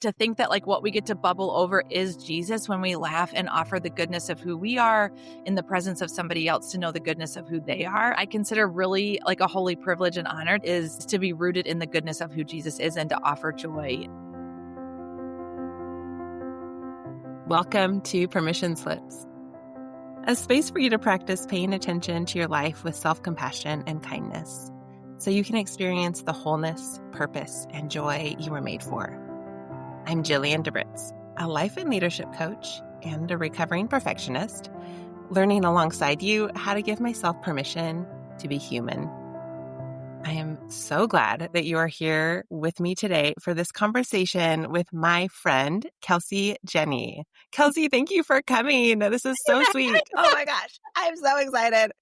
to think that like what we get to bubble over is Jesus when we laugh and offer the goodness of who we are in the presence of somebody else to know the goodness of who they are. I consider really like a holy privilege and honor is to be rooted in the goodness of who Jesus is and to offer joy. Welcome to Permission Slips, a space for you to practice paying attention to your life with self-compassion and kindness so you can experience the wholeness, purpose, and joy you were made for. I'm Jillian DeBritz, a life and leadership coach and a recovering perfectionist, learning alongside you how to give myself permission to be human. I am so glad that you are here with me today for this conversation with my friend, Kelsey Jenney. Kelsey, thank you for coming. This is so sweet. Oh my gosh, I'm so excited.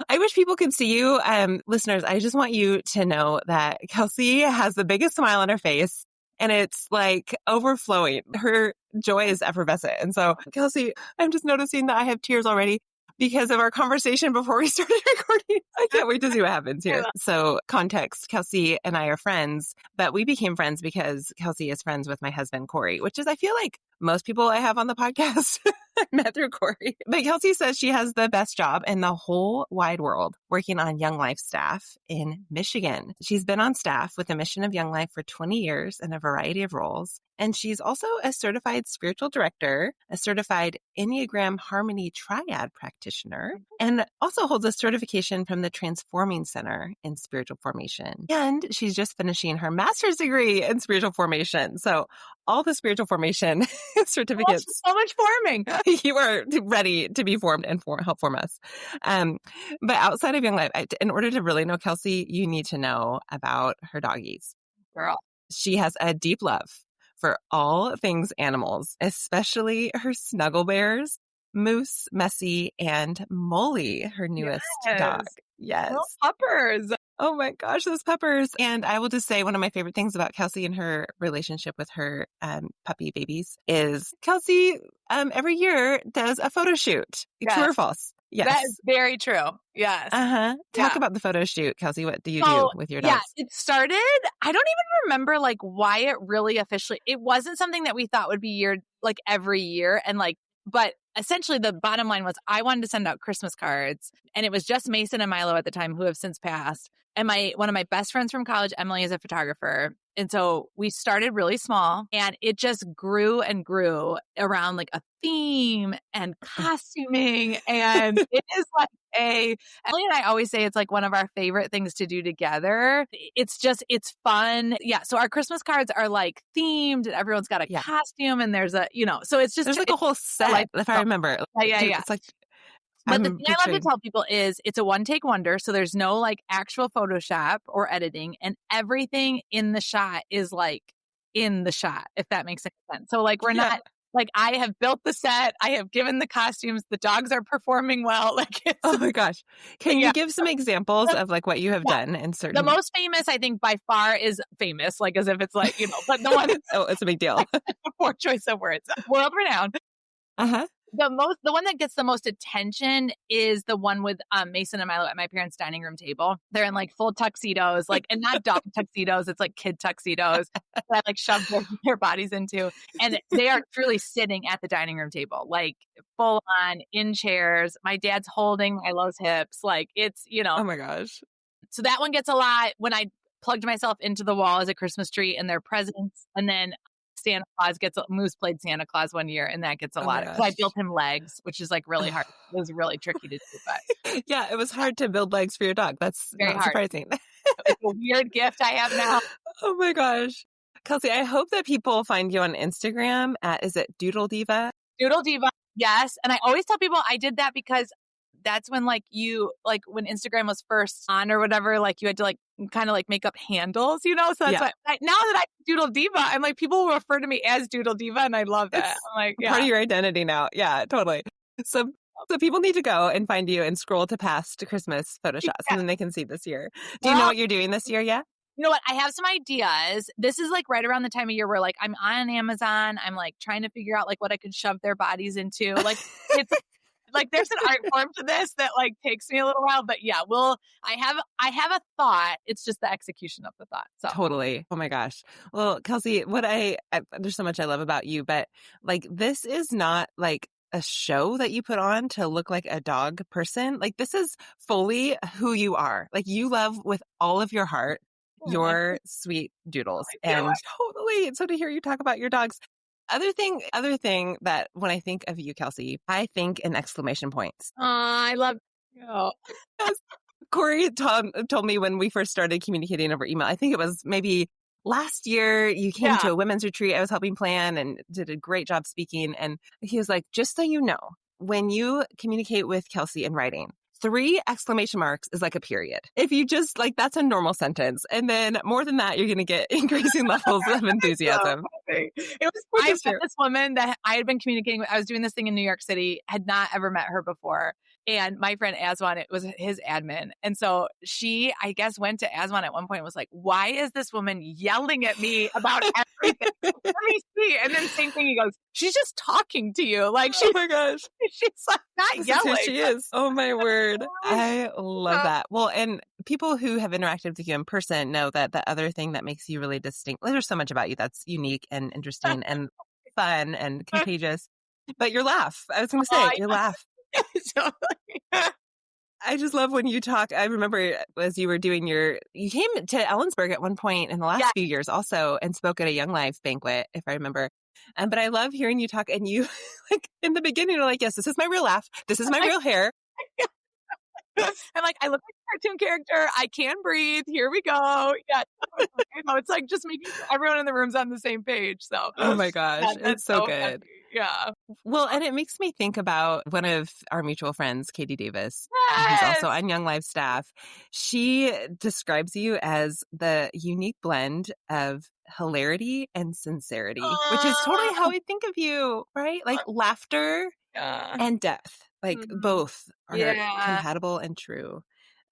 I wish people could see you. Listeners, I just want you to know that Kelsey has the biggest smile on her face and it's like overflowing. Her joy is effervescent. And so, Kelsey, I'm just noticing that I have tears already because of our conversation before we started recording. I can't wait to see what happens here. So context, Kelsey and I are friends, but we became friends because Kelsey is friends with my husband, Corey, which is, I feel like most people I have on the podcast met through Corey. But Kelsey says she has the best job in the whole wide world working on Young Life staff in Michigan. She's been on staff with the mission of Young Life for 20 years in a variety of roles. And she's also a certified spiritual director, a certified Enneagram Harmony Triad practitioner, and also holds a certification from the Transforming Center in Spiritual Formation. And she's just finishing her master's degree in spiritual formation. So all the spiritual formation certificates. So much forming. You are ready to be formed and help form us. But outside of Young Life, in order to really know Kelsey, you need to know about her doggies. Girl. She has a deep love for all things animals, especially her SnuggleBears, Moose, Messy, and Molly, her newest dog. Yes. Little puppers. Oh my gosh, those puppers. And I will just say one of my favorite things about Kelsey and her relationship with her puppy babies is Kelsey every year does a photo shoot. Yes. True or false? Yes. That is very true. Yes. Talk about the photo shoot, Kelsey. What do you do with your dogs? Yeah, it started, I don't even remember like why it really officially, it wasn't something that we thought would be like every year. And like, but essentially the bottom line was I wanted to send out Christmas cards and it was just Mason and Milo at the time who have since passed. And one of my best friends from college, Emily, is a photographer. And so we started really small and it just grew and grew around like a theme and costuming. And it is like Emily and I always say it's like one of our favorite things to do together. It's fun. Yeah. So our Christmas cards are like themed and everyone's got a costume and there's so it's just. There's like a whole set, if I remember. Yeah. It's like. But the thing I love to tell people is it's a one-take wonder. So there's no like actual Photoshop or editing and everything in the shot is like in the shot, if that makes any sense. So like we're not like I have built the set. I have given the costumes. The dogs are performing well. Like oh my gosh. Can you give some examples of like what you have done in certain? The most famous, I think by far is famous, like as if it's like, but the one. Oh, it's a big deal. Poor choice of words. World renowned. The one that gets the most attention is the one with Mason and Milo at my parents' dining room table. They're in like full tuxedos, like, and not dog tuxedos. It's like kid tuxedos that I like shoved their bodies into. And they are truly sitting at the dining room table, like full on in chairs. My dad's holding Milo's hips. Like it's, Oh my gosh. So that one gets a lot when I plugged myself into the wall as a Christmas tree and their presents. And then Santa Claus Moose played Santa Claus one year and that gets a lot. So I built him legs, which is like really hard. It was really tricky to do, but yeah, it was hard to build legs for your dog. That's very not surprising. It's a weird gift I have now. Oh my gosh. Kelsey, I hope that people find you on Instagram is it Doodle Diva? Doodle Diva. Yes. And I always tell people I did that because that's when when Instagram was first on or whatever, like you had to like kind of like make up handles, so that's why now that I Doodle Diva, I'm like, people will refer to me as Doodle Diva and I love that. I'm like, part of your identity now. Yeah, totally. So people need to go and find you and scroll to past Christmas photo shots and then they can see this year. Do you know what you're doing this year yet? You know what? I have some ideas. This is like right around the time of year where like I'm on Amazon. I'm like trying to figure out like what I could shove their bodies into. Like it's like there's an art form to this that like takes me a little while, but yeah, I have a thought. It's just the execution of the thought. So Totally. Oh my gosh. Well, Kelsey, there's so much I love about you, but like, this is not like a show that you put on to look like a dog person. Like, this is fully who you are. Like, you love with all of your heart your sweet doodles. And totally. And so to hear you talk about your dogs. Other thing that when I think of you, Kelsey, I think in exclamation points. I love you. Corey told me when we first started communicating over email, I think it was maybe last year, you came to a women's retreat I was helping plan and did a great job speaking. And he was like, just so you know, when you communicate with Kelsey in writing, 3 exclamation marks is like a period. If you just like, that's a normal sentence. And then more than that, you're going to get increasing levels of enthusiasm. It was, I met this woman that I had been communicating with. I was doing this thing in New York City, had not ever met her before. And my friend Aswan, it was his admin. And so she, I guess, went to Aswan at one point and was like, why is this woman yelling at me about everything? Let me see. And then same thing, he goes, she's just talking to you. Like, oh my gosh. She's like not This yelling. is who she is. Oh my word. I love that. Well, and people who have interacted with you in person know that the other thing that makes you really distinct, there's so much about you that's unique and interesting and fun and contagious, but your laugh. I was going to say, your laugh. I just love when you talk. I remember as you were doing you came to Ellensburg at one point in the last few years also and spoke at a Young Life banquet, if I remember. But I love hearing you talk and you like in the beginning you're like, yes, this is my real laugh. This is my real hair. I'm like, I look like a cartoon character. I can breathe. Here we go. Yeah. It's like just making sure everyone in the room's on the same page. So, oh my gosh, it's so good. Funny. Yeah. Well, and it makes me think about one of our mutual friends, Katie Davis, Yes! who's also on Young Life staff. She describes you as the unique blend of hilarity and sincerity, which is totally how I think of you, right? Like laughter and depth, like both are compatible and true.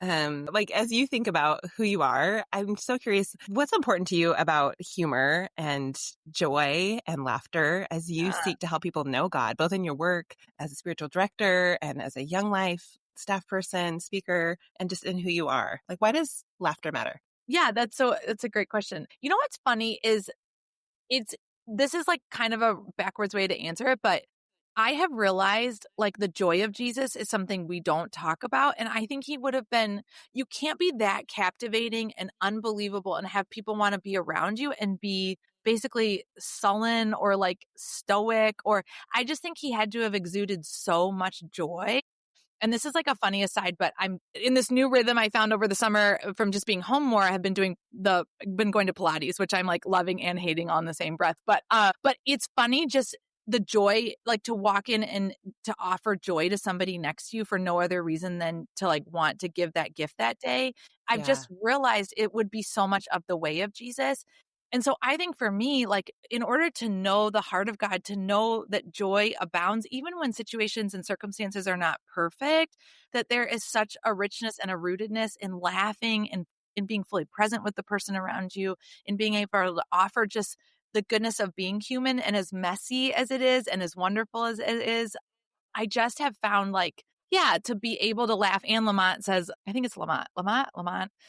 Like as you think about who you are, I'm so curious, what's important to you about humor and joy and laughter as you seek to help people know God, both in your work as a spiritual director and as a Young Life staff person, speaker, and just in who you are? Like, why does laughter matter? Yeah, that's a great question. You know what's funny is this is like kind of a backwards way to answer it, but I have realized like the joy of Jesus is something we don't talk about. And I think he would have been, you can't be that captivating and unbelievable and have people want to be around you and be basically sullen or like stoic, or I just think he had to have exuded so much joy. And this is like a funny aside, but I'm in this new rhythm I found over the summer from just being home more. I have been going to Pilates, which I'm like loving and hating on the same breath. But it's funny just the joy, like to walk in and to offer joy to somebody next to you for no other reason than to like want to give that gift that day. I've just realized it would be so much of the way of Jesus. And so I think for me, like in order to know the heart of God, to know that joy abounds, even when situations and circumstances are not perfect, that there is such a richness and a rootedness in laughing and in being fully present with the person around you, in being able to offer just the goodness of being human, and as messy as it is and as wonderful as it is, I just have found like, to be able to laugh. And Lamont says, I think it's Lamont.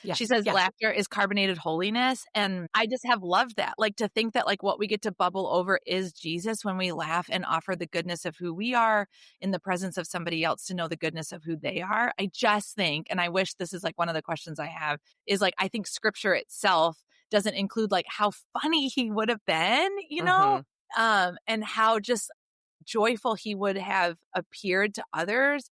Yeah. She says laughter is carbonated holiness. And I just have loved that. Like to think that like what we get to bubble over is Jesus when we laugh and offer the goodness of who we are in the presence of somebody else to know the goodness of who they are. I just think, and I wish this is like one of the questions I have, is like, I think scripture itself doesn't include like how funny he would have been, you know, and how just joyful he would have appeared to others.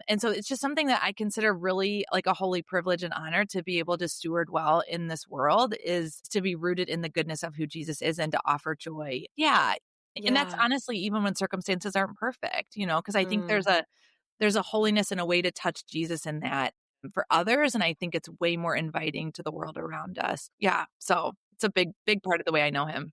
And so it's just something that I consider really like a holy privilege and honor to be able to steward well in this world, is to be rooted in the goodness of who Jesus is and to offer joy. Yeah. And that's honestly, even when circumstances aren't perfect, you know, because I think there's a holiness and a way to touch Jesus in that for others. And I think it's way more inviting to the world around us. Yeah. So it's a big, big part of the way I know him.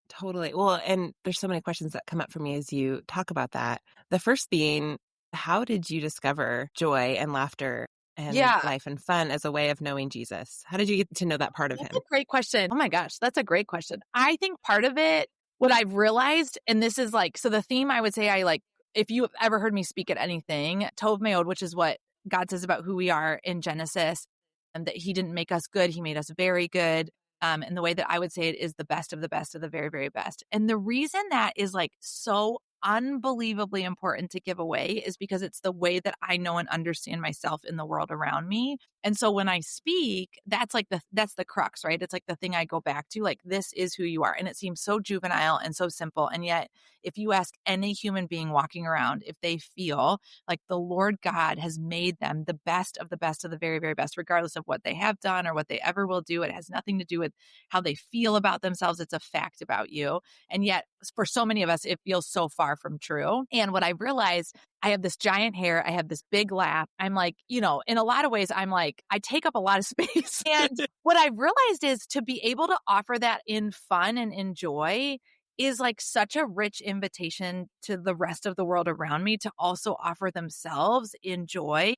Totally. Well, and there's so many questions that come up for me as you talk about that. The first being, how did you discover joy and laughter and life and fun as a way of knowing Jesus? How did you get to know that part of him? That's a great question. Oh my gosh, that's a great question. I think part of it, what I've realized, and this is like, so the theme I would say I like if you've ever heard me speak at anything, tov meod, which is what God says about who we are in Genesis, and that he didn't make us good, he made us very good. And the way that I would say it is the best of the best of the very, very best. And the reason that is like so unbelievably important to give away is because it's the way that I know and understand myself in the world around me. And so when I speak, that's the crux, right? It's like the thing I go back to, like, this is who you are. And it seems so juvenile and so simple. And yet, if you ask any human being walking around, if they feel like the Lord God has made them the best of the very, very best, regardless of what they have done or what they ever will do, it has nothing to do with how they feel about themselves. It's a fact about you. And yet, for so many of us, it feels so far from true. And what I realized, I have this giant hair. I have this big laugh. I'm like, in a lot of ways, I'm like, I take up a lot of space. And what I've realized is to be able to offer that in fun and in joy is like such a rich invitation to the rest of the world around me to also offer themselves in joy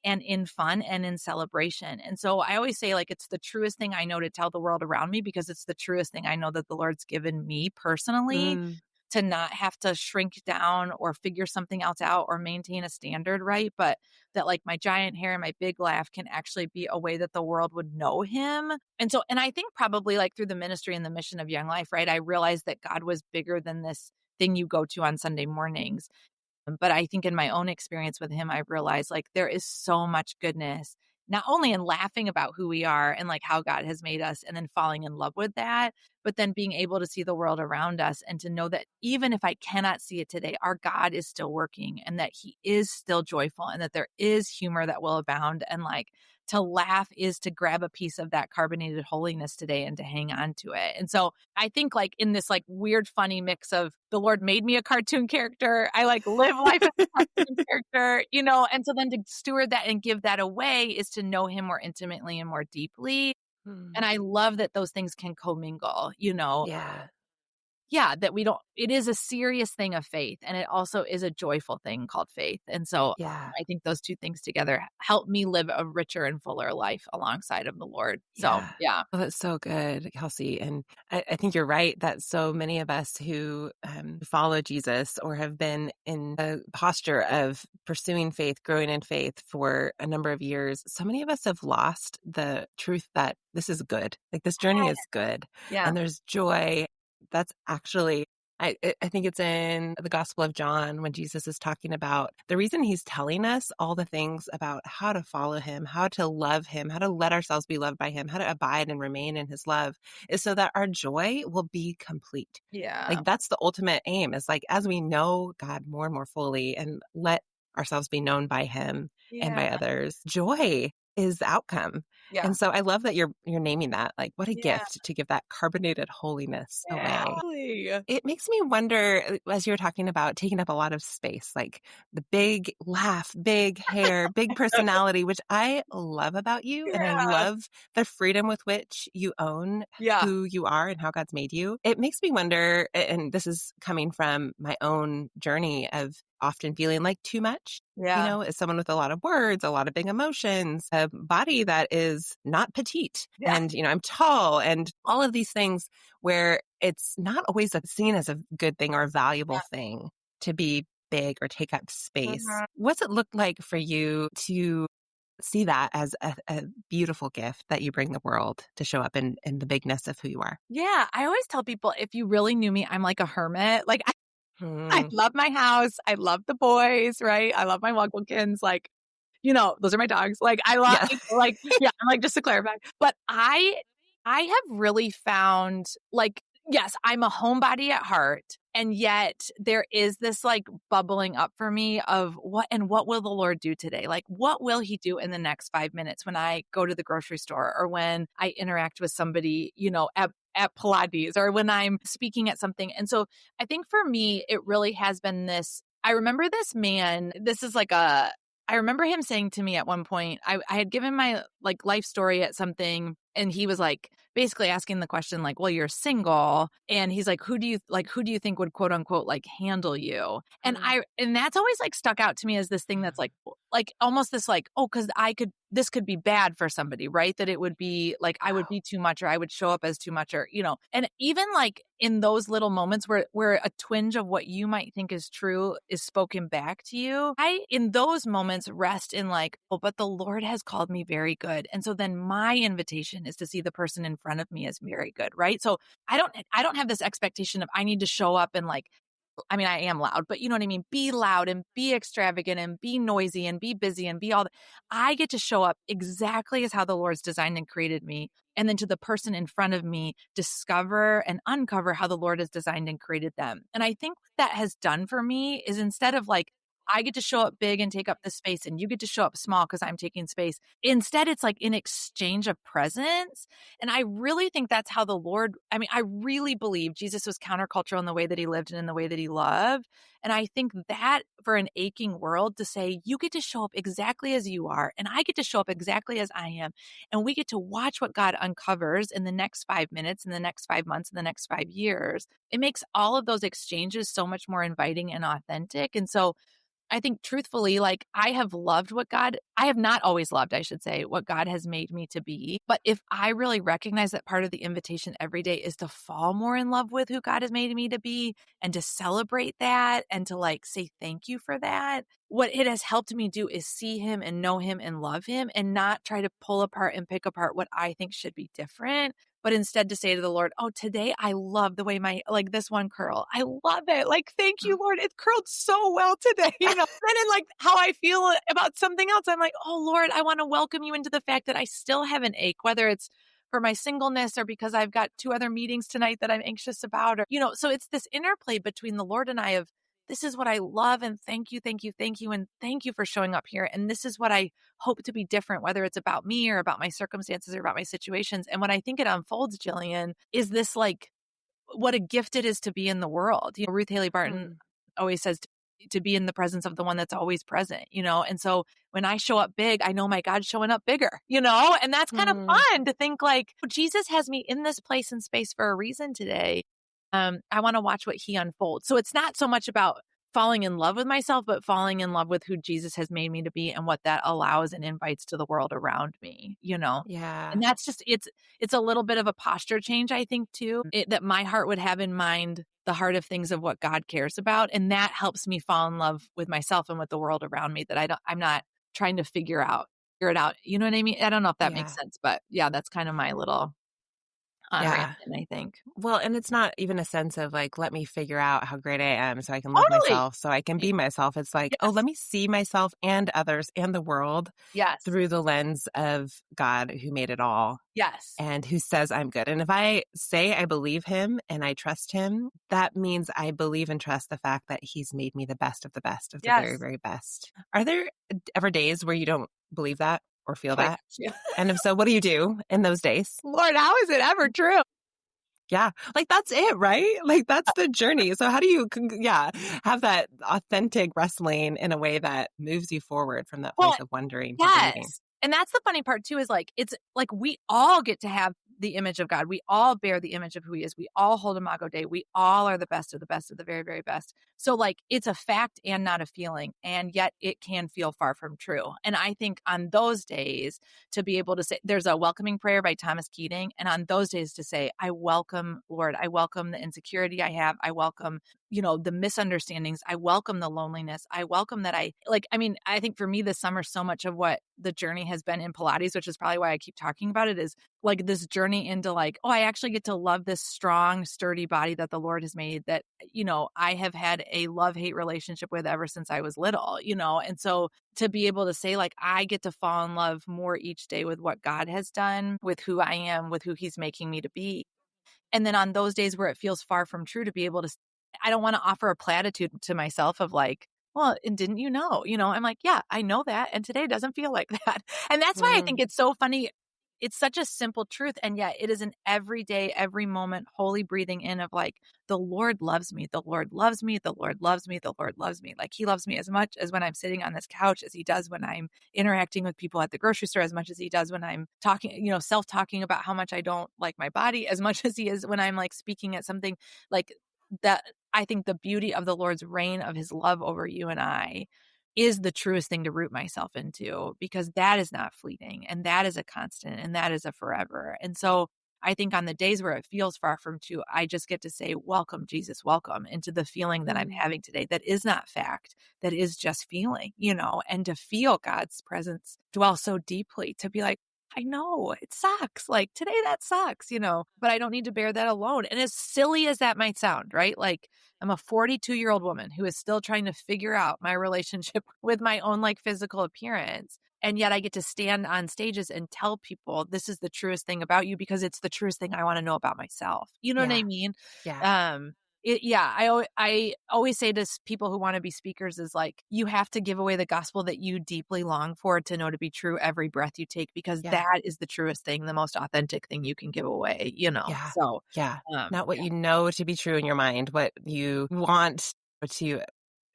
and in fun and in celebration. And so I always say, like, it's the truest thing I know to tell the world around me, because it's the truest thing I know that the Lord's given me personally, to not have to shrink down or figure something else out or maintain a standard, right? But that, like, my giant hair and my big laugh can actually be a way that the world would know him. And I think probably like through the ministry and the mission of Young Life, right, I realized that God was bigger than this thing you go to on Sunday mornings. But I think in my own experience with him, I realized like there is so much goodness, not only in laughing about who we are and like how God has made us and then falling in love with that, but then being able to see the world around us and to know that even if I cannot see it today, our God is still working and that he is still joyful and that there is humor that will abound. And like, to laugh is to grab a piece of that carbonated holiness today and to hang on to it. And so I think like in this like weird, funny mix of the Lord made me a cartoon character, I like live life as a cartoon character, and so then to steward that and give that away is to know him more intimately and more deeply. And I love that those things can commingle, Yeah. Yeah, that it is a serious thing of faith, and it also is a joyful thing called faith. And so Yeah. I think those two things together help me live a richer and fuller life alongside of the Lord. So, yeah. Oh, that's so good, Kelsey. And I think you're right that so many of us who follow Jesus or have been in a posture of pursuing faith, growing in faith for a number of years, so many of us have lost the truth that this is good. Like, this journey is good. Yeah. And there's joy. That's actually, I think it's in the Gospel of John when Jesus is talking about the reason he's telling us all the things about how to follow him, how to love him, how to let ourselves be loved by him, how to abide and remain in his love, is so that our joy will be complete. Yeah. Like, that's the ultimate aim, is like, as we know God more and more fully and let ourselves be known by him and by others, joy is the outcome. Yeah. And so I love that you're naming that. Like, what a gift to give that carbonated holiness away. It makes me wonder, as you were talking about taking up a lot of space, like the big laugh, big hair, big personality, which I love about you. And I love the freedom with which you own who you are and how God's made you. It makes me wonder, and this is coming from my own journey of often feeling like too much, as someone with a lot of words, a lot of big emotions, a body that is not petite. And, I'm tall and all of these things where it's not always seen as a good thing or a valuable thing to be big or take up space. What's it look like for you to see that as a beautiful gift that you bring the world to show up in the bigness of who you are? Yeah. I always tell people, if you really knew me, I'm like a hermit. Like, I love my house. I love the boys, right? I love my Wugglekims. Like, those are my dogs. Like, I love, I'm like, just to clarify. But I have really found, like, yes, I'm a homebody at heart. And yet there is this like bubbling up for me of what will the Lord do today? Like, what will he do in the next 5 minutes when I go to the grocery store or when I interact with somebody, at Pilates or when I'm speaking at something. And so I think for me, it really has been this. I remember this man, I remember him saying to me at one point, I had given my like life story at something, and he was like basically asking the question like, well, you're single. And he's like, who do you think would quote unquote like handle you? And that's always like stuck out to me as this thing that's like, like almost this like, oh, because this could be bad for somebody, right? That it would be like I would be too much, or I would show up as too much, or, and even like in those little moments where a twinge of what you might think is true is spoken back to you, I, in those moments, rest in like, oh, but the Lord has called me very good. And so then my invitation is to see the person in front of me as very good, right? So I don't have this expectation of I need to show up and like, I mean, I am loud, but you know what I mean? Be loud and be extravagant and be noisy and be busy and be all that. I get to show up exactly as how the Lord's designed and created me. And then to the person in front of me, discover and uncover how the Lord has designed and created them. And I think what that has done for me is instead of like, I get to show up big and take up the space and you get to show up small because I'm taking space. Instead, it's like in exchange of presence. And I really think that's how the Lord, I mean, I really believe Jesus was countercultural in the way that he lived and in the way that he loved. And I think that for an aching world to say, you get to show up exactly as you are, and I get to show up exactly as I am. And we get to watch what God uncovers in the next 5 minutes, in the next 5 months, in the next 5 years. It makes all of those exchanges so much more inviting and authentic. And so I think truthfully, like I have not always loved, I should say, what God has made me to be. But if I really recognize that part of the invitation every day is to fall more in love with who God has made me to be and to celebrate that and to like say thank you for that, what it has helped me do is see him and know him and love him and not try to pull apart and pick apart what I think should be different, but instead to say to the Lord, oh, today I love the way like this one curl. I love it. Like, thank you, Lord. It curled so well today. Then in like how I feel about something else, I'm like, oh, Lord, I want to welcome you into the fact that I still have an ache, whether it's for my singleness or because I've got 2 other meetings tonight that I'm anxious about, or, so it's this interplay between the Lord and I of, this is what I love. And thank you, thank you, thank you. And thank you for showing up here. And this is what I hope to be different, whether it's about me or about my circumstances or about my situations. And what I think it unfolds, Jillian, is this like what a gift it is to be in the world. Ruth Haley Barton always says to be in the presence of the one that's always present, And so when I show up big, I know my God's showing up bigger, and that's kind of fun to think like, Jesus has me in this place and space for a reason today. I want to watch what he unfolds. So it's not so much about falling in love with myself, but falling in love with who Jesus has made me to be and what that allows and invites to the world around me, Yeah. And that's just, it's a little bit of a posture change, I think, too, that my heart would have in mind the heart of things of what God cares about. And that helps me fall in love with myself and with the world around me, that I'm not trying to figure it out. You know what I mean? I don't know if that makes sense, but yeah, that's kind of my little rant, I think. Well, and it's not even a sense of like, let me figure out how great I am so I can love myself, so I can be myself. It's like, oh, let me see myself and others and the world through the lens of God who made it all. Yes. And who says I'm good. And if I say I believe him and I trust him, that means I believe and trust the fact that he's made me the best of the very, very best. Are there ever days where you don't believe that or feel that? And if so, what do you do in those days? Lord, how is it ever true? Yeah. Like that's it, right? Like that's the journey. So how do you, have that authentic wrestling in a way that moves you forward from that place of wondering? Yes. And that's the funny part too, is like, it's like we all get to have the image of God. We all bear the image of who he is. We all hold Imago Dei. We all are the best of the very, very best. So like it's a fact and not a feeling. And yet it can feel far from true. And I think on those days to be able to say, there's a welcoming prayer by Thomas Keating. And on those days to say, I welcome, Lord, I welcome the insecurity I have. I welcome, the misunderstandings. I welcome the loneliness. I welcome that I think for me this summer, so much of what the journey has been in Pilates, which is probably why I keep talking about it, is like this journey into like, oh, I actually get to love this strong, sturdy body that the Lord has made that, I have had a love-hate relationship with ever since I was little, and so to be able to say like, I get to fall in love more each day with what God has done, with who I am, with who he's making me to be. And then on those days where it feels far from true, to be able to, I don't want to offer a platitude to myself of like, well, and didn't you know? I'm like, yeah, I know that. And today doesn't feel like that. And that's why I think it's so funny. It's such a simple truth. And yet it is an everyday, every moment, holy breathing in of like, the Lord loves me. The Lord loves me. The Lord loves me. The Lord loves me. Like he loves me as much as when I'm sitting on this couch, as he does when I'm interacting with people at the grocery store, as much as he does when I'm talking, self-talking about how much I don't like my body, as much as he is when I'm like speaking at something like that. I think the beauty of the Lord's reign of his love over you and I is the truest thing to root myself into, because that is not fleeting, and that is a constant, and that is a forever. And so I think on the days where it feels far from true, I just get to say, welcome, Jesus, welcome into the feeling that I'm having today. That is not fact. That is just feeling, and to feel God's presence dwell so deeply, to be like, I know it sucks. Like today that sucks, but I don't need to bear that alone. And as silly as that might sound, right? Like I'm a 42-year-old woman who is still trying to figure out my relationship with my own like physical appearance. And yet I get to stand on stages and tell people this is the truest thing about you, because it's the truest thing I want to know about myself. You know what I mean? Yeah. I always say to people who want to be speakers is like, you have to give away the gospel that you deeply long for to know to be true every breath you take, because Yeah. that is the truest thing, the most authentic thing you can give away, Yeah. So, Yeah. Not what you know to be true in your mind, what you want to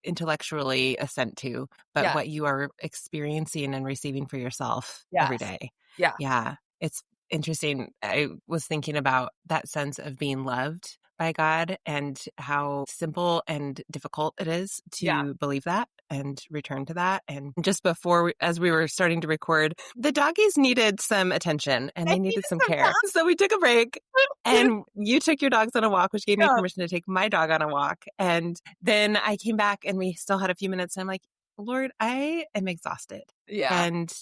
intellectually assent to, but yeah, what you are experiencing and receiving for yourself every yes, day. yeah, Yeah. It's interesting. I was thinking about that sense of being loved by God and how simple and difficult it is yeah. to believe that and return to that. And just before, as we were starting to record, the doggies needed some attention and I they needed needed some some care. time. So we took a break and you took your dogs on a walk, which gave me Yeah, permission to take my dog on a walk. And then I came back and we still had a few minutes. And I'm like, Lord, I am exhausted. yeah, And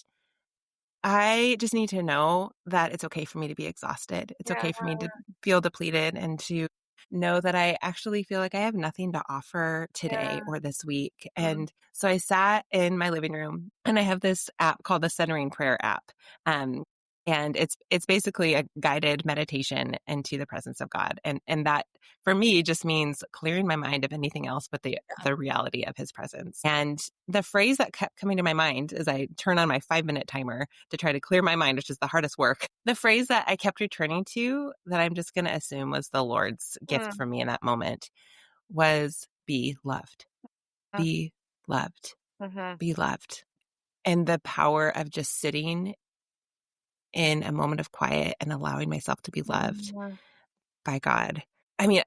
I just need to know that it's okay for me to be exhausted. It's yeah, okay for me to feel depleted and to know that I actually feel like I have nothing to offer today yeah. or this week. Mm, And so I sat in my living room and I have this app called the Centering Prayer app. Um, and it's basically a guided meditation into the presence of God. And that for me just means clearing my mind of anything else but the reality of his presence. And the phrase that kept coming to my mind as I turn on my 5-minute timer to try to clear my mind, which is the hardest work, the phrase that I kept returning to that I'm just going to assume was the Lord's gift for me in that moment was be loved, be loved, mm-hmm. be loved. And the power of just sitting in a moment of quiet and allowing myself to be loved by God. I mean,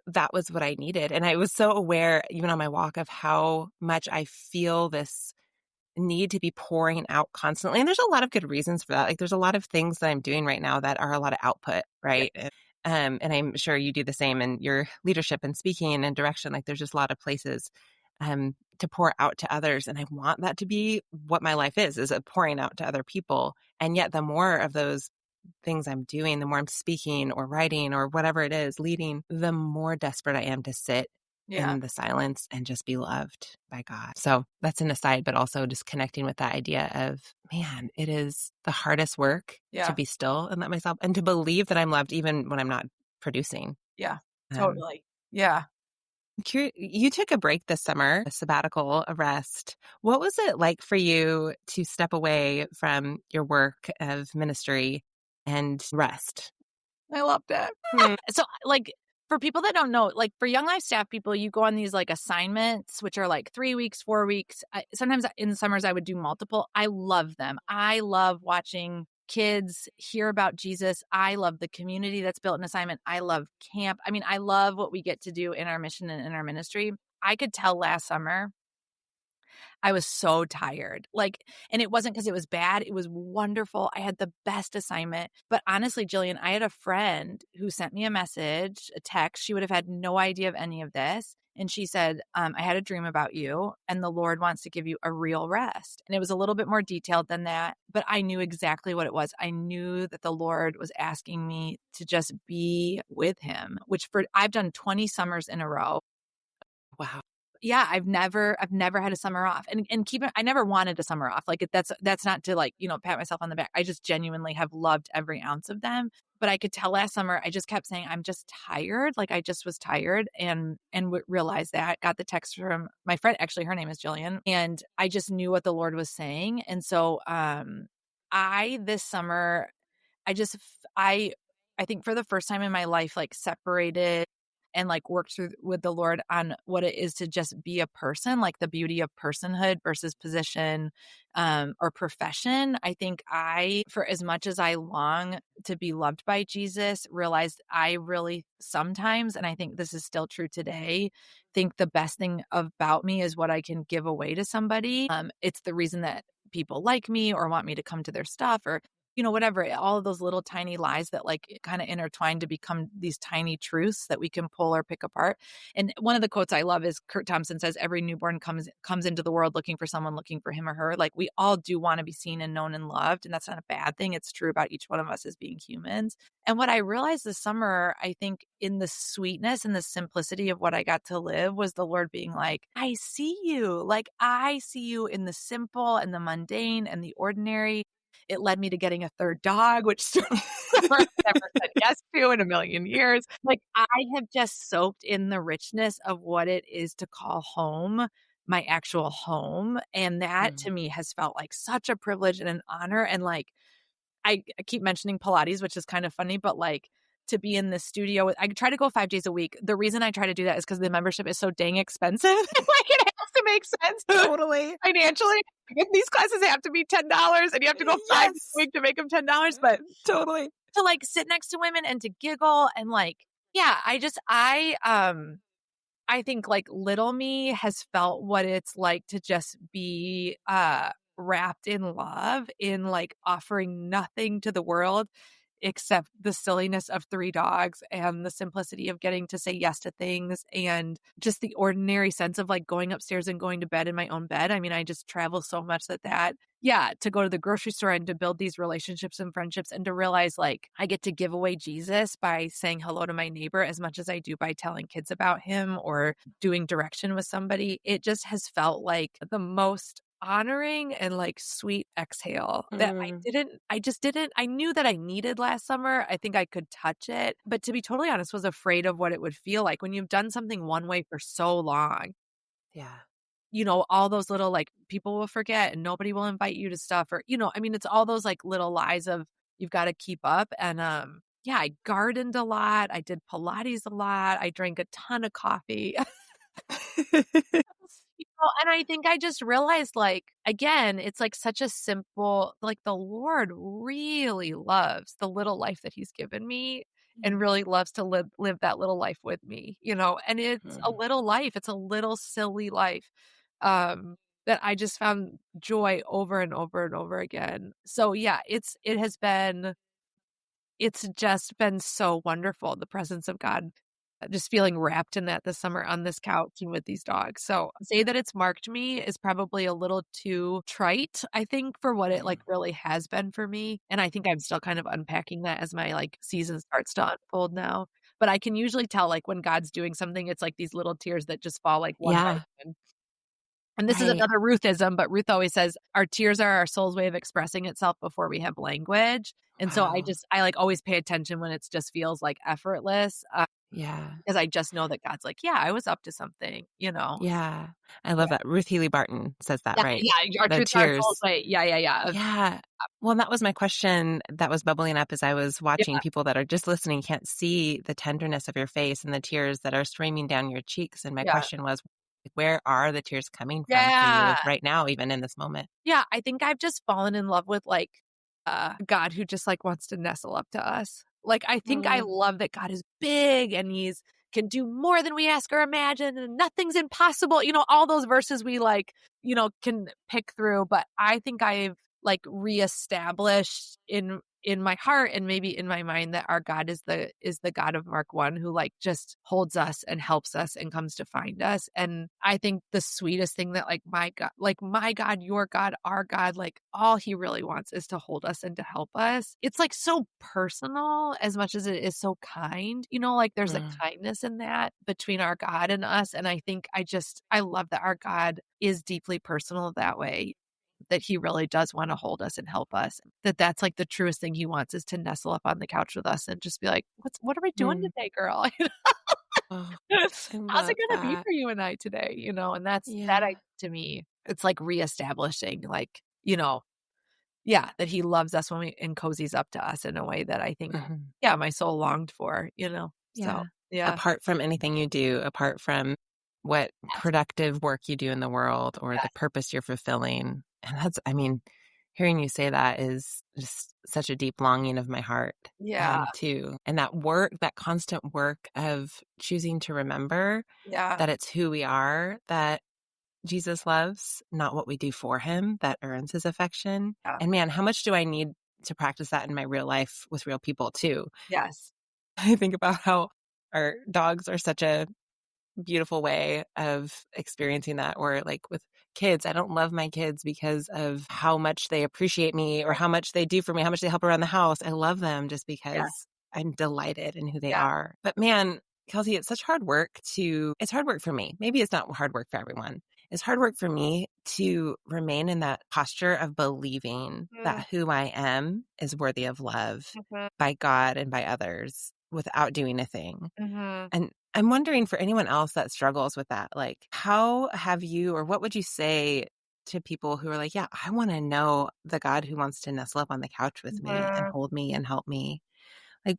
that was what I needed. And I was so aware, even on my walk, of how much I feel this need to be pouring out constantly. And there's a lot of good reasons for that. Like there's a lot of things that I'm doing right now that are a lot of output, right? And I'm sure you do the same in your leadership and speaking and direction. Like there's just a lot of places to pour out to others. And I want that to be what my life is a pouring out to other people. And yet the more of those things I'm doing, the more I'm speaking or writing or whatever it is, leading, the more desperate I am to sit Yeah, in the silence and just be loved by God. So that's an aside, but also just connecting with that idea of, man, it is the hardest work to yeah, be still and let myself, and to believe that I'm loved even when I'm not producing. yeah, Um, totally. Yeah. you took a break this summer, a sabbatical, a rest. What was it like for you to step away from your work of ministry and rest? I loved it. Hmm. So, like, for people that don't know, like for Young Life staff people, you go on these like assignments, which are like 3 weeks, 4 weeks. Sometimes in the summers, I would do multiple. I love them. I love watching kids hear about Jesus. I love the community that's built in assignment. I love camp. I mean, I love what we get to do in our mission and in our ministry. I could tell last summer I was so tired. Like, and it wasn't because it was bad. It was wonderful. I had the best assignment. But honestly, Jillian, I had a friend who sent me a message, a text. She would have had no idea of any of this. And she said, I had a dream about you, and the Lord wants to give you a real rest. And it was a little bit more detailed than that, but I knew exactly what it was. I knew that the Lord was asking me to just be with him, which I've done 20 summers in a row. Wow. Yeah, I've never had a summer off. And keep it, I never wanted a summer off. Like that's not to like, pat myself on the back. I just genuinely have loved every ounce of them. But I could tell last summer I just kept saying I'm just tired. Like I just was tired and realized that. Got the text from my friend, actually her name is Jillian, and I just knew what the Lord was saying. And so I this summer I just I think for the first time in my life like separated and like worked through with the Lord on what it is to just be a person, like the beauty of personhood versus position, or profession. I think for as much as I long to be loved by Jesus, realized I really sometimes, and I think this is still true today, think the best thing about me is what I can give away to somebody. It's the reason that people like me or want me to come to their stuff, or whatever, all of those little tiny lies that like kind of intertwine to become these tiny truths that we can pull or pick apart. And one of the quotes I love is Kurt Thompson says, every newborn comes into the world looking for someone looking for him or her. Like we all do want to be seen and known and loved. And that's not a bad thing. It's true about each one of us as being humans. And what I realized this summer, I think in the sweetness and the simplicity of what I got to live, was the Lord being like, I see you. Like I see you in the simple and the mundane and the ordinary. It led me to getting a third dog, which I've never said yes to in a million years. Like I have just soaked in the richness of what it is to call home my actual home. And that to me has felt like such a privilege and an honor. And like, I keep mentioning Pilates, which is kind of funny, but like to be in the studio, I try to go 5 days a week. The reason I try to do that is because the membership is so dang expensive. Like it has to make sense Totally. financially. These classes have to be $10 and you have to go 5 days a week to make them $10. But totally to like sit next to women and to giggle and like, yeah, I think like little me has felt what it's like to just be wrapped in love, in like offering nothing to the world except the silliness of 3 dogs and the simplicity of getting to say yes to things and just the ordinary sense of like going upstairs and going to bed in my own bed. I mean, I just travel so much to go to the grocery store and to build these relationships and friendships and to realize like I get to give away Jesus by saying hello to my neighbor as much as I do by telling kids about him or doing direction with somebody. It just has felt like the most honoring and like sweet exhale that I knew that I needed last summer. I think I could touch it, but to be totally honest, was afraid of what it would feel like when you've done something one way for so long. Yeah. All those little like people will forget and nobody will invite you to stuff, or I mean, it's all those like little lies of you've got to keep up. And yeah, I gardened a lot, I did Pilates a lot, I drank a ton of coffee. And I think I just realized, like, again, it's like such a simple, like the Lord really loves the little life that he's given me and really loves to live that little life with me, and it's a little life. It's a little silly life, that I just found joy over and over and over again. So yeah, it's just been so wonderful. The presence of God, just feeling wrapped in that this summer on this couch and with these dogs. So say that it's marked me is probably a little too trite, I think, for what it like really has been for me. And I think I'm still kind of unpacking that as my like season starts to unfold now. But I can usually tell like when God's doing something, it's like these little tears that just fall like one by one. And this is another Ruthism, but Ruth always says our tears are our soul's way of expressing itself before we have language. And so I like always pay attention when it just feels like effortless. Because I just know that God's like, yeah, I was up to something, Yeah. I love that. Ruth Healy Barton says that, right? Yeah. Our the truth, tears. our soul's way. Yeah. Yeah. Well, that was my question that was bubbling up as I was watching. People that are just listening can't see the tenderness of your face and the tears that are streaming down your cheeks. And my question was, where are the tears coming from for you right now, even in this moment? Yeah, I think I've just fallen in love with like God who just like wants to nestle up to us. Like I think I love that God is big and he's can do more than we ask or imagine and nothing's impossible. All those verses we like, can pick through, but I think I've like reestablished in my heart and maybe in my mind that our God is the God of Mark 1 who like just holds us and helps us and comes to find us. And I think the sweetest thing that like my God, your God, our God, like all he really wants is to hold us and to help us. It's like so personal as much as it is so kind, like there's a kindness in that between our God and us. And I think I love that our God is deeply personal that way, that he really does want to hold us and help us, that's like the truest thing he wants is to nestle up on the couch with us and just be like, what are we doing today, girl? How's it going to be for you and I today? And that's to me, it's like reestablishing like, that he loves us when and cozies up to us in a way that I think, my soul longed for, so. Yeah. apart from anything you do, apart from what Yes. productive work you do in the world or the Yes. purpose you're fulfilling. And that's, I mean, hearing you say that is just such a deep longing of my heart, Yeah. too. And that work, that constant work of choosing to remember Yeah. that it's who we are, that Jesus loves, not what we do for him, that earns his affection. Yeah. And man, how much do I need to practice that in my real life with real people, too? Yes. I think about how our dogs are such a beautiful way of experiencing that. Or like with kids, I don't love my kids because of how much they appreciate me or Right. how much they do for me, how much they help around the house. I love them just Yeah. because I'm delighted in who they Yeah. are. But man, Kelsey, it's such hard work it's hard work for me. Maybe it's not hard work for everyone. It's hard work for me to remain in that posture of believing Mm, that who I am is worthy of love mhm, by God and by others without doing a thing. mhm. And I'm wondering for anyone else that struggles with that, like, how have you, or what would you say to people who are like, yeah, I want to know the God who wants to nestle up on the couch with me and Mhm. hold me and help me? Like,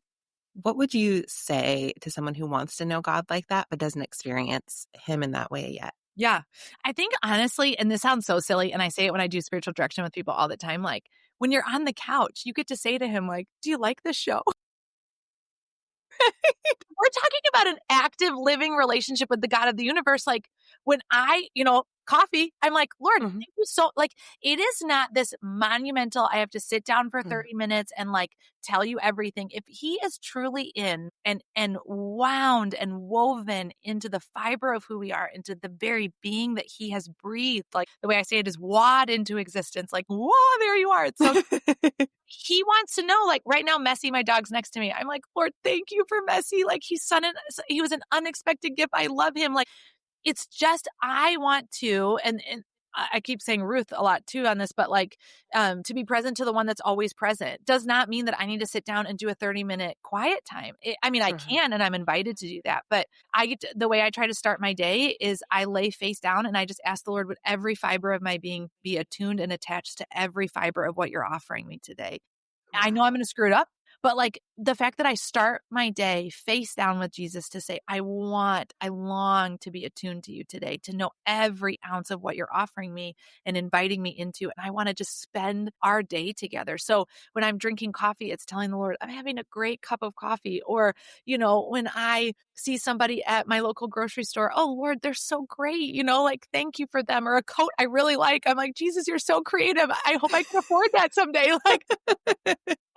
what would you say to someone who wants to know God like that, but doesn't experience him in that way yet? Yeah. I think honestly, and this sounds so silly, and I say it when I do spiritual direction with people all the time, like, when you're on the couch, you get to say to him, like, "Do you like this show?" We're talking about an active living relationship with the God of the universe. Like when coffee, I'm like, Lord, Hmm. thank you so like it is not this monumental, I have to sit down for 30 minutes and like tell you everything. If he is truly in and wound and woven into the fiber of who we are, into the very being that he has breathed, like the way I say it is wad into existence, like, whoa, there you are. It's so he wants to know, like right now, Messy, my dog's next to me. I'm like, Lord, thank you for Messy. Like he was an unexpected gift. I love him. Like it's just, I want to, and I keep saying Ruth a lot too on this, but like, to be present to the one that's always present does not mean that I need to sit down and do a 30-minute quiet time. I mean, I Hmm. can, and I'm invited to do that, but the way I try to start my day is I lay face down and I just ask the Lord, would every fiber of my being be attuned and attached to every fiber of what you're offering me today? I know I'm Wow. going to screw it up, but like the fact that I start my day face down with Jesus to say, I long to be attuned to you today, to know every ounce of what you're offering me and inviting me into. And I want to just spend our day together. So when I'm drinking coffee, it's telling the Lord, I'm having a great cup of coffee. Or, when I see somebody at my local grocery store, oh Lord, they're so great, like thank you for them. Or a coat I really like. I'm like, Jesus, you're so creative. I hope I can afford that someday. Like,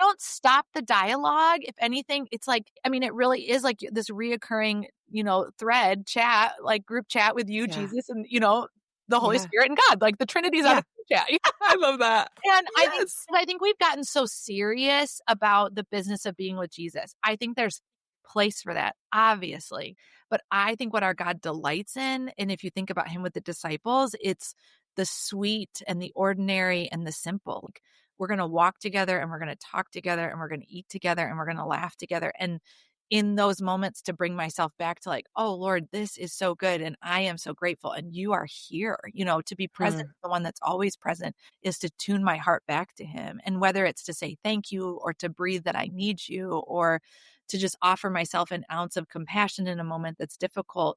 don't stop the dialogue. If anything, it's like, I mean, it really is like this reoccurring, thread chat, like group chat with you, Yeah. Jesus, and, the Holy Yeah. Spirit and God, like the Trinity's on a Yeah. group chat. I love that. And Yes. I think we've gotten so serious about the business of being with Jesus. I think there's place for that, obviously. But I think what our God delights in, and if you think about him with the disciples, it's the sweet and the ordinary and the simple. Like, we're going to walk together and we're going to talk together and we're going to eat together and we're going to laugh together. And in those moments to bring myself back to like, oh Lord, this is so good. And I am so grateful. And you are here, to be present, Mm. the one that's always present is to tune my heart back to him. And whether it's to say thank you or to breathe that I need you or to just offer myself an ounce of compassion in a moment that's difficult,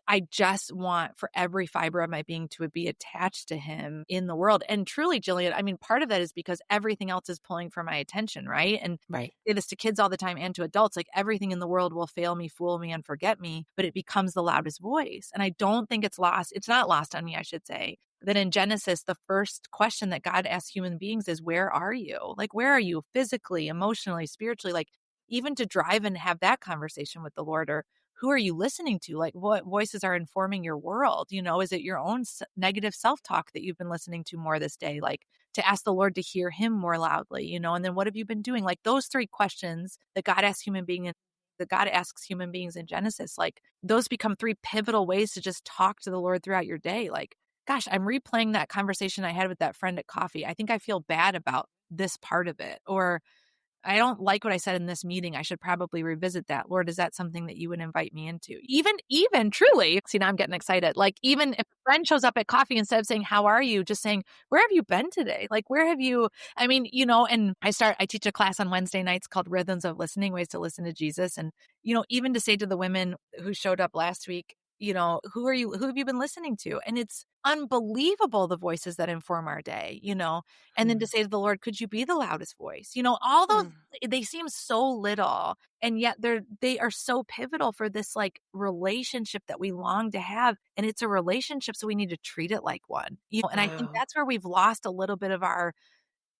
I just want for every fiber of my being to be attached to him in the world. And truly, Jillian, I mean, part of that is because everything else is pulling for my attention, right? And Right. I say this to kids all the time and to adults, like everything in the world will fail me, fool me, and forget me, but it becomes the loudest voice. And I don't think it's not lost on me, I should say, that in Genesis, the first question that God asks human beings is, where are you? Like, where are you physically, emotionally, spiritually? Like, even to drive and have that conversation with the Lord, or who are you listening to? Like, what voices are informing your world? Is it your own negative self-talk that you've been listening to more this day? Like, to ask the Lord to hear him more loudly, and then what have you been doing? Like those three questions that God asks human beings in Genesis, like those become three pivotal ways to just talk to the Lord throughout your day. Like, gosh, I'm replaying that conversation I had with that friend at coffee. I think I feel bad about this part of it. Or I don't like what I said in this meeting. I should probably revisit that. Lord, is that something that you would invite me into? Even truly, see, now I'm getting excited. Like, even if a friend shows up at coffee, instead of saying, how are you? Just saying, where have you been today? Like, where have you, I mean, and I teach a class on Wednesday nights called Rhythms of Listening, Ways to Listen to Jesus. And, even to say to the women who showed up last week, who have you been listening to? And it's unbelievable, the voices that inform our day, and then to say to the Lord, could you be the loudest voice? All those, they seem so little, and yet they are so pivotal for this like relationship that we long to have. And it's a relationship, so we need to treat it like one, and I think Wow. that's where we've lost a little bit of our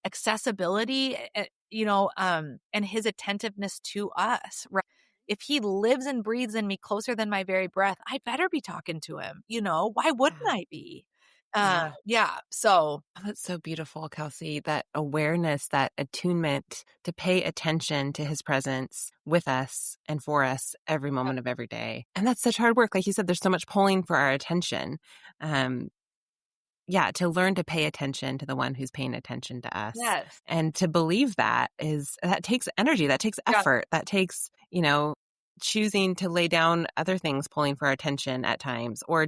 accessibility, and his attentiveness to us, right? If he lives and breathes in me closer than my very breath, I better be talking to him. Why wouldn't Yeah. I be? Yeah. Yeah. So Oh, that's so beautiful, Kelsey, that awareness, that attunement to pay attention to his presence with us and for us every moment of every day. And that's such hard work. Like you said, there's so much pulling for our attention. Um, yeah, to learn to pay attention to the one who's paying attention to us. yes. And to believe that takes energy, that takes Yeah. effort, that takes, choosing to lay down other things pulling for our attention at times, or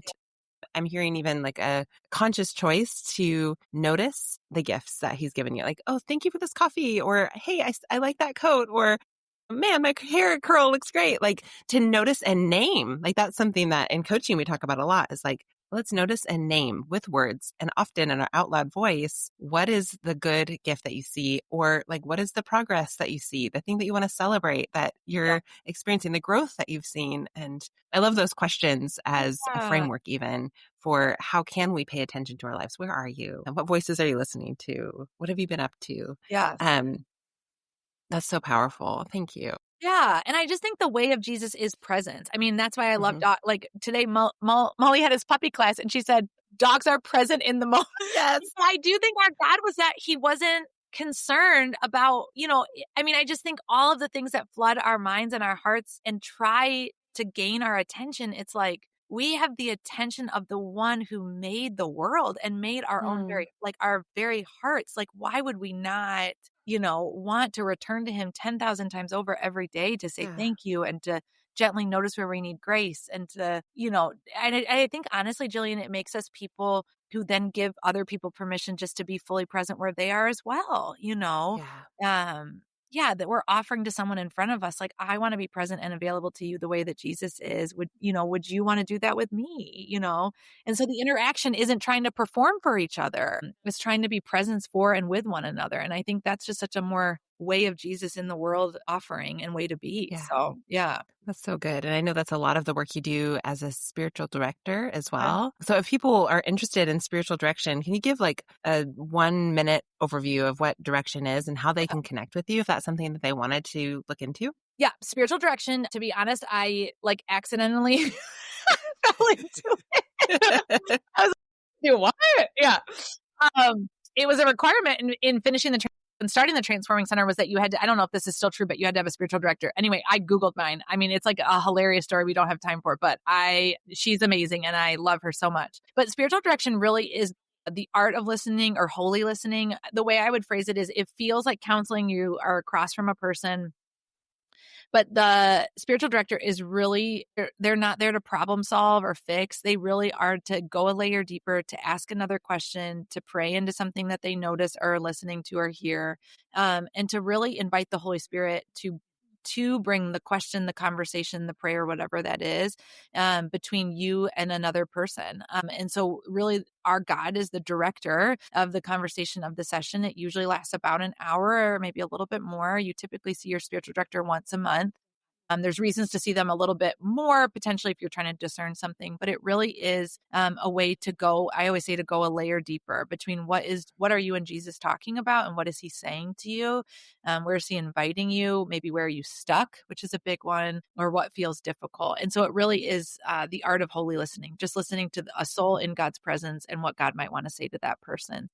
I'm hearing even like a conscious choice to notice the gifts that he's given you. Like, oh, thank you for this coffee, or hey, I like that coat, or man, my hair curl looks great. Like, to notice and name. Like, that's something that in coaching we talk about a lot, is like, let's notice and name with words, and often in our out loud voice, what is the good gift that you see, or like, what is the progress that you see, the thing that you want to celebrate, that Yeah. you're experiencing, the growth that you've seen. And I love those questions as a Yeah. framework, even for how can we pay attention to our lives. Where are you? And what voices are you listening to? What have you been up to? Yes. That's so powerful. Thank you. Yeah, and I just think the way of Jesus is presence. I mean, that's why I love Mhm. like today, Molly had his puppy class, and she said dogs are present in the moment. Yes. I do think our God was that he wasn't concerned about, I mean, I just think all of the things that flood our minds and our hearts and try to gain our attention. It's like we have the attention of the one who made the world and made our own Mm, our very hearts. Like, why would we not, want to return to him 10,000 times over every day to say yeah. thank you and to gently notice where we need grace and to, and I think honestly, Jillian, it makes us people who then give other people permission just to be fully present where they are as well, Yeah. yeah, that we're offering to someone in front of us, like, I want to be present and available to you the way that Jesus is. Would you want to do that with me? And so the interaction isn't trying to perform for each other. It's trying to be presence for and with one another. And I think that's just such a more way of Jesus in the world offering and way to be. Yeah. So yeah. That's so good. And I know that's a lot of the work you do as a spiritual director as Okay. well. So if people are interested in spiritual direction, can you give like a 1 minute overview of what direction is and how they can connect with you if that's something that they wanted to look into? Yeah, spiritual direction, to be honest, I like accidentally fell into it. I was like, "Do what?" Yeah. It was a requirement in finishing and starting the Transforming Center was that you had to, I don't know if this is still true, but you had to have a spiritual director. Anyway, I Googled mine. I mean, it's like a hilarious story we don't have time for, but she's amazing and I love her so much. But spiritual direction really is the art of listening or holy listening. The way I would phrase it is it feels like counseling. You are across from a person, but the spiritual director is really, they're not there to problem solve or fix. They really are to go a layer deeper, to ask another question, to pray into something that they notice or are listening to or hear, and to really invite the Holy Spirit to bring the question, the conversation, the prayer, whatever that is, between you and another person. And so really our God is the director of the conversation of the session. It usually lasts about an hour or maybe a little bit more. You typically see your spiritual director once a month. There's reasons to see them a little bit more potentially if you're trying to discern something, but it really is a way to go. I always say to go a layer deeper between what are you and Jesus talking about, and what is he saying to you? Where is he inviting you? Maybe where are you stuck, which is a big one, or what feels difficult. And so it really is the art of holy listening, just listening to a soul in God's presence and what God might want to say to that person.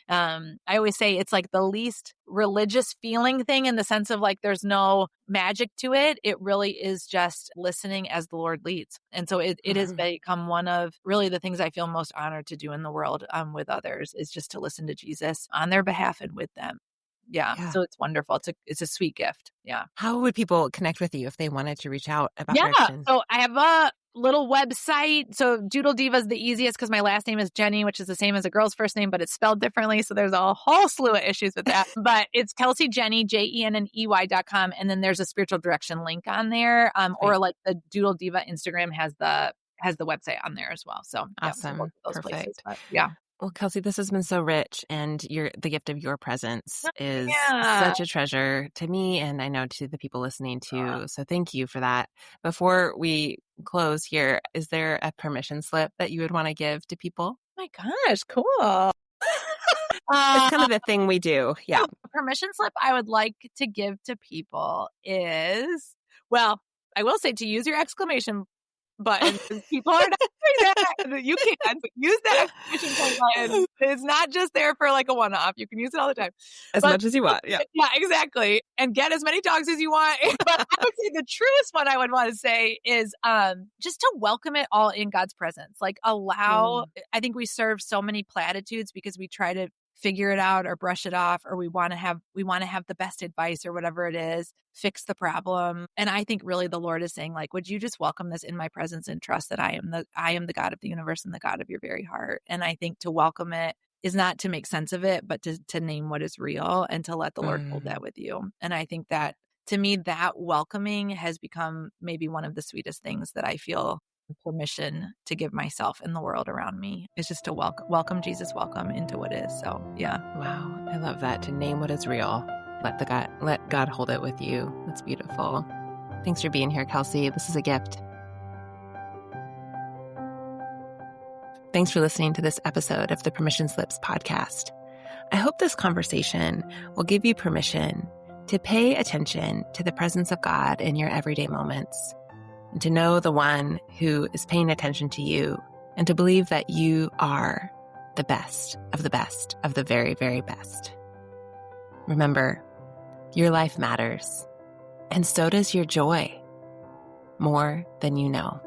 I always say it's like the least religious feeling thing in the sense of like there's no magic to it. It really is just listening as the Lord leads. And so it has Mhm. become one of really the things I feel most honored to do in the world with others is just to listen to Jesus on their behalf and with them. Yeah. Yeah. So it's wonderful. It's a sweet gift. Yeah. How would people connect with you if they wanted to reach out about Yeah. direction? So I have a little website. So Doodle Diva is the easiest because my last name is Jenny, which is the same as a girl's first name, but it's spelled differently. So there's a whole slew of issues with that. But it's Kelsey Jenney, JENNEY.com. And then there's a spiritual direction link on there. Or like the Doodle Diva Instagram has the website on there as well. So Awesome. both of those Perfect. places. But yeah. Well, Kelsey, this has been so rich, and the gift of your presence is Yeah. such a treasure to me, and I know to the people listening too. So thank you for that. Before we close here, is there a permission slip that you would want to give to people? Oh my gosh, cool. It's kind of the thing we do. Yeah. The permission slip I would like to give to people is, well, I will say to use your exclamation button. People are not doing that. You can use that exclamation point button. It's not just there for like a one-off. You can use it all the time. As much as you want. Yeah. Yeah, exactly. And get as many dogs as you want. But I would say the truest one I would want to say is just to welcome it all in God's presence. Like allow, I think we serve so many platitudes because we try to figure it out or brush it off, or we want to have the best advice or whatever it is, fix the problem. And I think really the Lord is saying, like, would you just welcome this in my presence and trust that I am the God of the universe and the God of your very heart. And I think to welcome it is not to make sense of it, but to name what is real and to let the Lord hold that with you. And I think that to me, that welcoming has become maybe one of the sweetest things that I feel permission to give myself and the world around me is just to welcome Jesus, welcome into what is. So yeah. Wow. I love that. To name what is real. Let God hold it with you. That's beautiful. Thanks for being here, Kelsey. This is a gift. Thanks for listening to this episode of the Permission Slips podcast. I hope this conversation will give you permission to pay attention to the presence of God in your everyday moments, and to know the one who is paying attention to you, and to believe that you are the best of the very, very best. Remember, your life matters, and so does your joy, more than you know.